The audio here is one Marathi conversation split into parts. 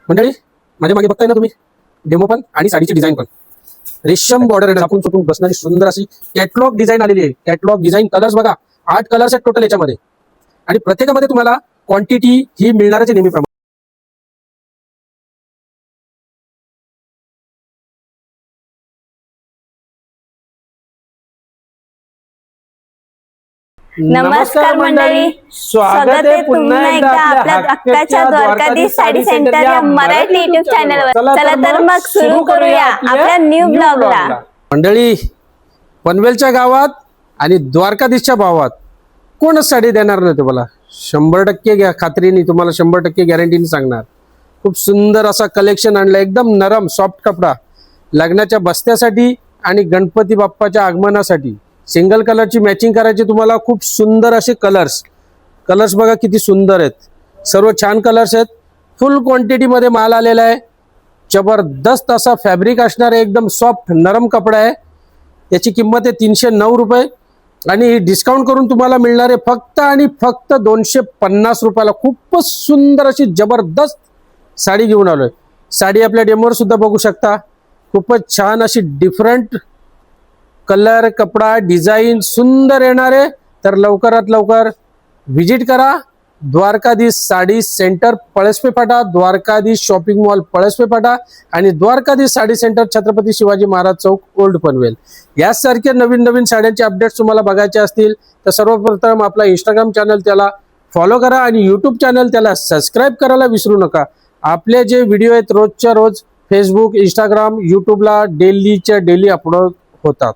मंडळी माझ्या मागे बघताय ना तुम्ही, डेमो पण आणि साडीची डिझाईन पण रेशम बॉर्डर आहे, आपण चुकून बसणारी सुंदर अशी कॅटलॉग डिझाईन आलेली आहे। कॅटलॉग डिझाईन कलर्स बघा, 8 कलर्स आहेत टोटल याच्यामध्ये आणि प्रत्येकामध्ये तुम्हाला क्वांटिटी ही मिळणारच आहे नेहमीप्रमाणे। नमस्कार मंडळी, स्वागत आहे पुन्हा एकदा आपल्या हक्काच्या द्वारकाधीश साडी सेंटर या मराठी युट्यूब चॅनलवर। चला तर मग सुरू करूया आपल्या न्यू ब्लॉगला। मंडळी, पनवेलच्या गावात आणि द्वारकाधीशच्या भावात कोणच साडी देणार नाही तुम्हाला, 100% खात्रीने तुम्हाला 100% गॅरंटीने सांगणार। खूप सुंदर असा कलेक्शन आणला, एकदम नरम सॉफ्ट कपडा, लग्नाच्या बस्त्यासाठी आणि गणपती बाप्पाच्या आगमनासाठी सिंगल कलरची मॅचिंग करायची तुम्हाला। खूप सुंदर असे कलर्स बघा किती सुंदर आहेत, सर्व छान कलर्स आहेत। फुल क्वांटिटी मध्ये माल आलेला आहे, जबरदस्त असा फॅब्रिक असणार आहे, एकदम सॉफ्ट नरम कपडा आहे। याची किंमत आहे 309 रुपये आणि डिस्काउंट करून तुम्हाला मिळणार आहे फक्त आणि फक्त 250 रुपयाला। खूपच सुंदर अशी जबरदस्त साडी घेऊन आलोय। साडी आपल्या डेमोवर सुद्धा बघू शकता, खूपच छान अशी डिफरंट कलर, कपडा, डिझाईन सुंदर येणार आहे। तर लवकरात लवकर व्हिजिट करा Dwarkadhish sari centre Palaspe Phata, Dwarkadhish shopping mall Palaspe फाटा आणि द्वारकाधीश साडी सेंटर छत्रपती शिवाजी महाराज चौक ओल्ड पनवेल। यासारख्या नवीन नवीन साड्यांचे अपडेट्स तुम्हाला बघायचे असतील तर सर्वप्रथम आपला इंस्टाग्राम चॅनल त्याला फॉलो करा आणि यूट्यूब चॅनल त्याला सबस्क्राईब करायला विसरू नका। आपले जे व्हिडिओ आहेत रोजच्या रोज फेसबुक, इंस्टाग्राम, यूट्यूबला डेली अपलोड होतात।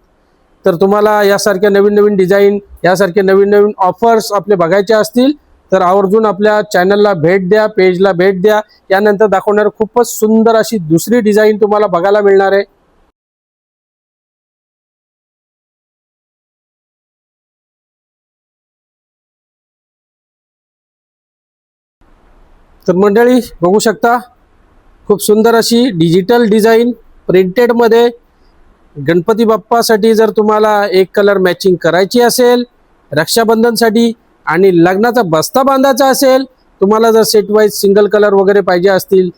तर तुम्हाला यासारख्या नवीन नवीन डिझाईन, यासारखे नवीन नवीन ऑफर्स आपले बघायचे असतील तर आवर्जून आपल्या चॅनलला भेट द्या, पेजला भेट द्या। यानंतर दाखवणार खूपच सुंदर अशी दुसरी डिझाईन तुम्हाला बघायला मिळणार आहे। तर मंडळी बघू शकता, खूप सुंदर अशी डिजिटल डिझाईन प्रिंटेड मध्ये गणपती बाप्पासाठी जर तुम्हाला एक कलर मॅचिंग करायची असेल, रक्षाबंधनसाठी आणि लग्नाचा बस्ता बांधायचा असेल, तुम्हाला जर सेट वाईज सिंगल कलर वगैरे पाहिजे असतील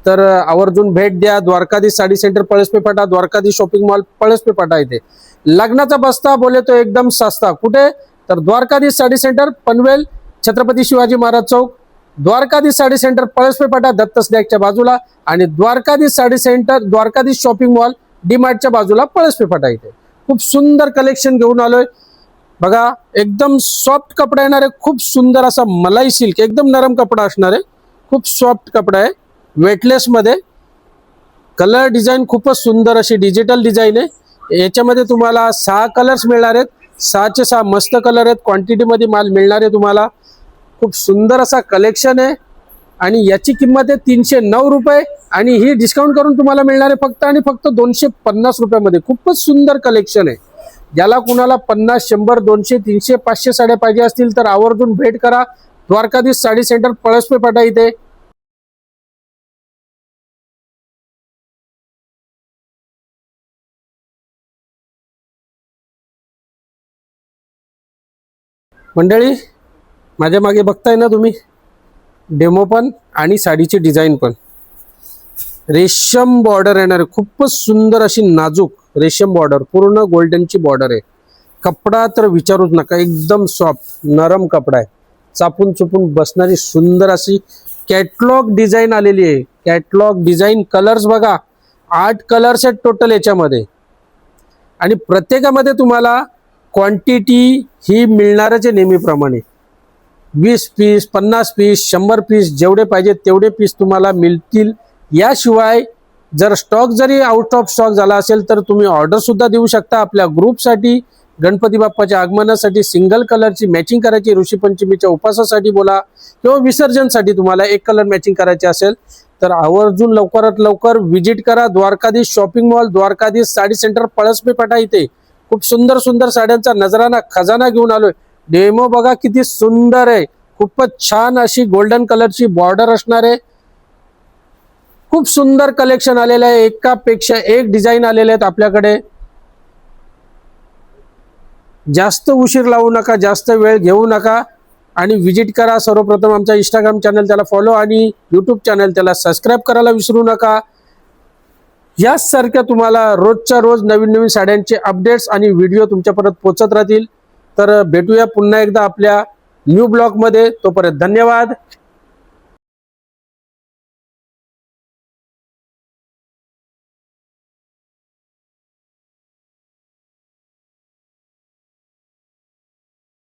तर आवर्जून भेट द्या Dwarkadhish sari centre Palaspe Phata, Dwarkadhish shopping mall Palaspe Phata इथे। लग्नाचा बस्ता बोले तो एकदम सस्ता कुठे, तर द्वारकाधीश साडी सेंटर पनवेल छत्रपती शिवाजी महाराज चौक, द्वारकाधीश साडी सेंटर पळसपे फाटा दत्त स्नॅकच्या बाजूला आणि Dwarkadhish sari centre Dwarkadhish shopping mall डीमार्टच्या बाजूला पळसपे फाटा इथे। खूप सुंदर कलेक्शन घेऊन आलोय बघा, एकदम सॉफ्ट कपडा येणार आहे, खूप सुंदर असा मलाई सिल्क, एकदम नरम कपडा असणार आहे, खूप सॉफ्ट कपडा आहे, वेटलेस मध्ये। कलर डिझाईन खूपच सुंदर अशी डिजिटल डिझाईन आहे। याच्यामध्ये तुम्हाला 6 कलर्स मिळणार आहेत, 6चे 6 मस्त कलर आहेत, क्वांटिटी मध्ये माल मिळणार आहे तुम्हाला। खूप सुंदर असा कलेक्शन आहे आणि याची किंमत आहे 309 रुपये आणि ही डिस्काउंट करून तुम्हाला मिळणार आहे फक्त आणि फक्त 250 रुपयामध्ये। खूपच सुंदर कलेक्शन आहे। ज्याला कुणाला 50, 100, 200, 300, 500 साड्या पाहिजे असतील तर आवर्जून भेट करा द्वारकाधीश साडी सेंटर पळसपे फाटा इथे। मंडळी माझ्या मागे बघताय ना तुम्ही, डेमो पण आणि साडीची डिझाईन पण रेशम बॉर्डर येणार आहे, खूपच सुंदर अशी नाजूक रेशम बॉर्डर, पूर्ण गोल्डनची बॉर्डर आहे। कपडा तर विचारूच नका, एकदम सॉफ्ट नरम कपडा आहे, चापून चुपून बसणारी सुंदर अशी कॅटलॉग डिझाईन आलेली आहे। कॅटलॉग डिझाईन कलर्स बघा, 8 कलर्स आहेत टोटल याच्यामध्ये आणि प्रत्येकामध्ये तुम्हाला क्वांटिटी ही मिळणारच आहे नेहमीप्रमाणे। 20 पीस, 50 पीस, 100 पीस, जेवढे पाहिजे तेवढे पीस तुम्हाला मिळतील। याशिवाय जर स्टॉक जरी आउट ऑफ स्टॉक झाला असेल तर तुम्ही ऑर्डर सुद्धा देऊ शकता आपल्या ग्रुपसाठी। गणपती बाप्पाच्या आगमनासाठी सिंगल कलरची मॅचिंग करायची, ऋषीपंचमीच्या उपवासासाठी बोला किंवा विसर्जनसाठी तुम्हाला एक कलर मॅचिंग करायचे असेल तर आवर्जून लवकरात लवकर व्हिजिट करा Dwarkadhish shopping mall, Dwarkadhish sari centre Palaspe Phata इथे। खूप सुंदर सुंदर साड्यांचा नजराना खजाना घेऊन आलोय। डेमो बघा किती सुंदर आहे, खूपच छान अशी गोल्डन कलरची बॉर्डर असणार आहे। खूप सुंदर कलेक्शन आलेलं आहे, एकापेक्षा एक डिझाईन आलेले आहेत आपल्याकडे। जास्त उशीर लावू नका, जास्त वेळ घेऊ नका, आणि विजिट करा. सर्वप्रथम आमचा इंस्टाग्राम चॅनल त्याला फॉलो आणि यूट्यूब चॅनल त्याला सबस्क्राईब करायला विसरू नका. यासारख्या तुम्हाला रोजच्या रोज नवीन नवीन साड्यांचे अपडेट्स आणि व्हिडिओ तुमच्यापर्यंत पोहोचत राहतील. तर भेटूया पुन्हा एकदा आपल्या न्यू ब्लॉगमध्ये. तोपर्यंत धन्यवाद.